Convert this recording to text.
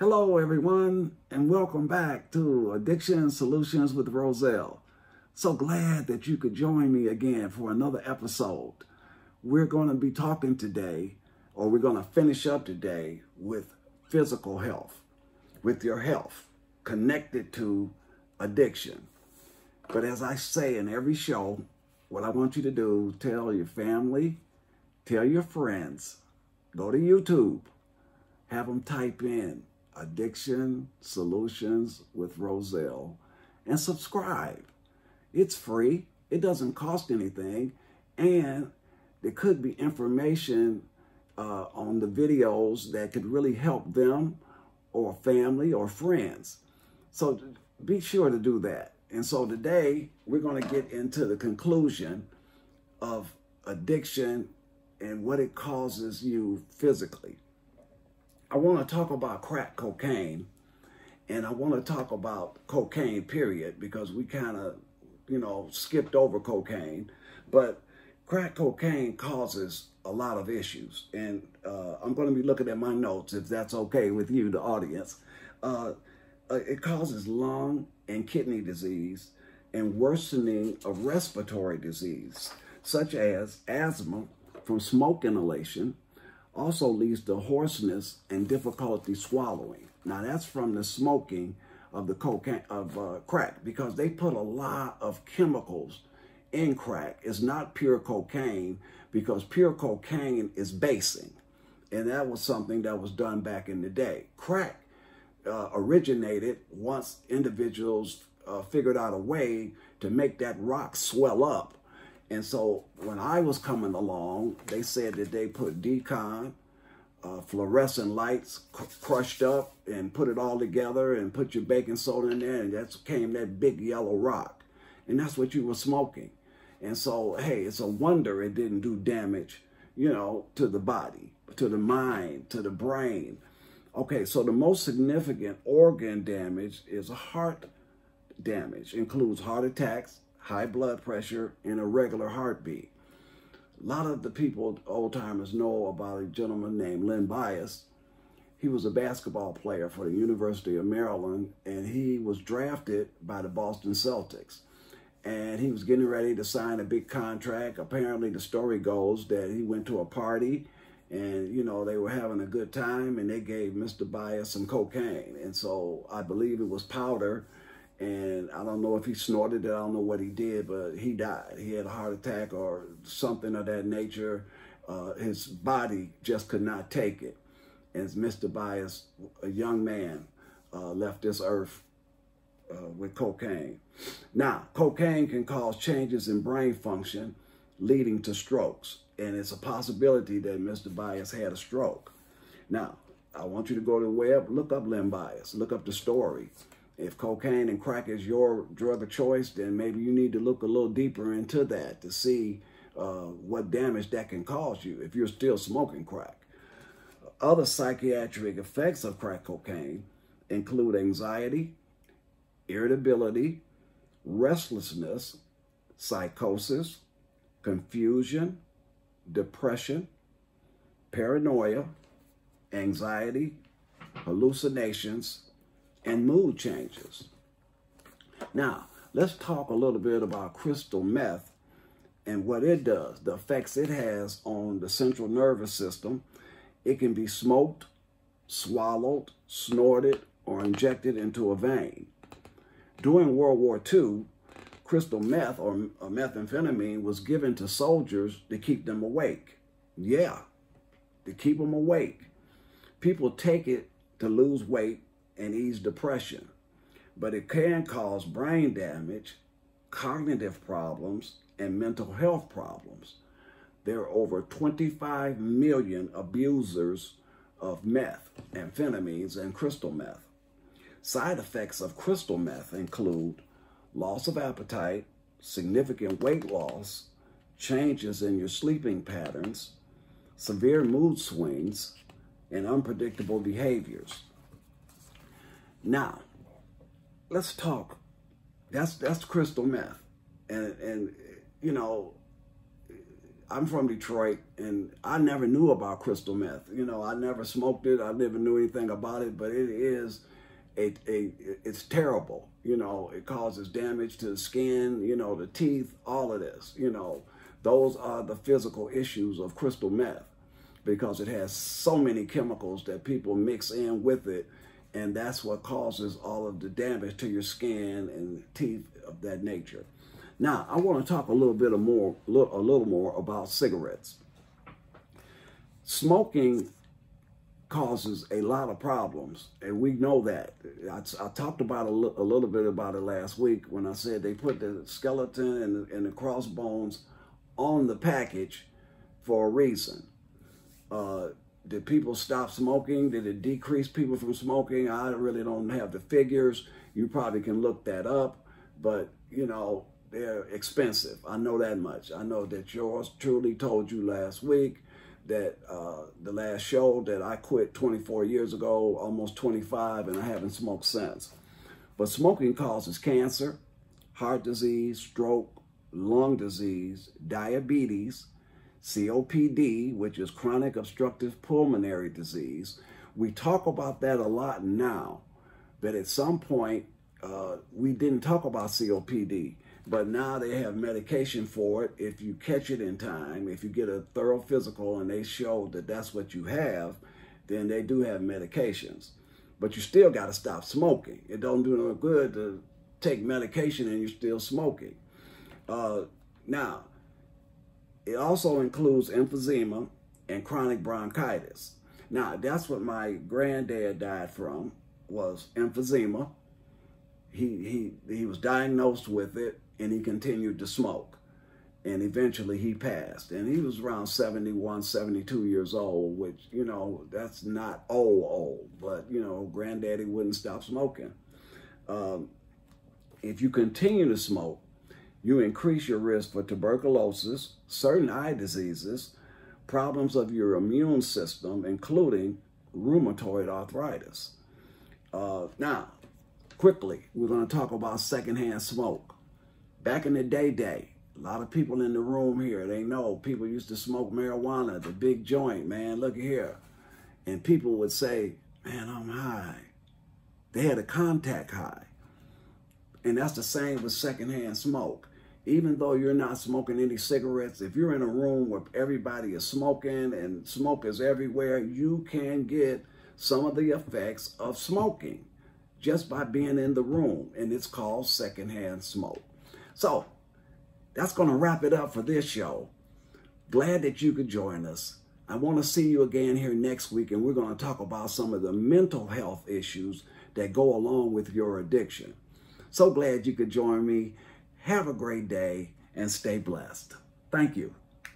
Hello, everyone, and welcome back to Addiction Solutions with Roselle. So glad that you could join me again for another episode. We're going to be talking today, or we're going to finish up today with physical health, with your health connected to addiction. But as I say in every show, what I want you to do, tell your family, tell your friends, go to YouTube, have them type in Addiction Solutions with Roselle and subscribe. It's free. It doesn't cost anything. And there could be information on the videos that could really help them or family or friends. So be sure to do that. And so today we're going to get into the conclusion of addiction and what it causes you physically. I want to talk about crack cocaine, and I want to talk about cocaine, period, because we kind of, skipped over cocaine. But crack cocaine causes a lot of issues, and I'm going to be looking at my notes, if that's okay with you, the audience. It causes lung and kidney disease and worsening of respiratory disease, such as asthma from smoke inhalation. Also leads to hoarseness and difficulty swallowing. Now that's from the smoking of the crack, because they put a lot of chemicals in crack. It's not pure cocaine, because pure cocaine is basing, and that was something that was done back in the day. Crack originated once individuals figured out a way to make that rock swell up. And so when I was coming along, they said that they put decon, fluorescent lights crushed up and put it all together and put your baking soda in there, and that came that big yellow rock. And that's what you were smoking. And so, hey, it's a wonder it didn't do damage, to the body, to the mind, to the brain. Okay, so the most significant organ damage is heart damage. Includes heart attacks, high blood pressure, and irregular heartbeat. A lot of the people, old timers, know about a gentleman named Len Bias. He was a basketball player for the University of Maryland, and he was drafted by the Boston Celtics. And he was getting ready to sign a big contract. Apparently, the story goes that he went to a party, and, they were having a good time, and they gave Mr. Bias some cocaine. And so I believe it was powder. And I don't know if he snorted it, I don't know what he did, but he died. He had a heart attack or something of that nature. His body just could not take it. As Mr. Bias, a young man, left this earth with cocaine. Now, cocaine can cause changes in brain function, leading to strokes. And it's a possibility that Mr. Bias had a stroke. Now, I want you to go to the web, look up Len Bias, look up the story. If cocaine and crack is your drug of choice, then maybe you need to look a little deeper into that to see what damage that can cause you if you're still smoking crack. Other psychiatric effects of crack cocaine include anxiety, irritability, restlessness, psychosis, confusion, depression, paranoia, anxiety, hallucinations, and mood changes. Now, let's talk a little bit about crystal meth and what it does, the effects it has on the central nervous system. It can be smoked, swallowed, snorted, or injected into a vein. During World War II, crystal meth or methamphetamine was given to soldiers to keep them awake. Yeah, to keep them awake. People take it to lose weight and ease depression, but it can cause brain damage, cognitive problems, and mental health problems. There are over 25 million abusers of meth, amphetamines, and crystal meth. Side effects of crystal meth include loss of appetite, significant weight loss, changes in your sleeping patterns, severe mood swings, and unpredictable behaviors. Now, let's talk. That's crystal meth. And I'm from Detroit, and I never knew about crystal meth. You know, I never smoked it. I never knew anything about it, but it is it's terrible. You know, it causes damage to the skin, you know, the teeth, all of this. You know, those are the physical issues of crystal meth, because it has so many chemicals that people mix in with it, and that's what causes all of the damage to your skin and teeth of that nature. Now, I want to talk a little more about cigarettes. Smoking causes a lot of problems, and we know that. I talked about a little bit about it last week when I said they put the skeleton and the crossbones on the package for a reason. Did people stop smoking? Did it decrease people from smoking? I really don't have the figures. You probably can look that up, but you know, they're expensive. I know that much. I know that yours truly told you last week that the last show that I quit 24 years ago, almost 25, and I haven't smoked since. But smoking causes cancer, heart disease, stroke, lung disease, diabetes, COPD, which is chronic obstructive pulmonary disease. We talk about that a lot now, but at some point we didn't talk about COPD. But now they have medication for it. If you catch it in time, if you get a thorough physical and they show that that's what you have, then they do have medications. But you still got to stop smoking. It don't do no good to take medication and you're still smoking. Now, it also includes emphysema and chronic bronchitis. Now, that's what my granddad died from, was emphysema. He was diagnosed with it, and he continued to smoke. And eventually he passed. And he was around 71, 72 years old, which, you know, that's not old. But, you know, granddaddy wouldn't stop smoking. If you continue to smoke, you increase your risk for tuberculosis, certain eye diseases, problems of your immune system, including rheumatoid arthritis. Now, quickly, we're going to talk about secondhand smoke. Back in the day, a lot of people in the room here, they know people used to smoke marijuana, the big joint, man, look here. And people would say, man, I'm high. They had a contact high. And that's the same with secondhand smoke. Even though you're not smoking any cigarettes, if you're in a room where everybody is smoking and smoke is everywhere, you can get some of the effects of smoking just by being in the room. And it's called secondhand smoke. So that's going to wrap it up for this show. Glad that you could join us. I want to see you again here next week, and we're going to talk about some of the mental health issues that go along with your addiction. So glad you could join me. Have a great day and stay blessed. Thank you.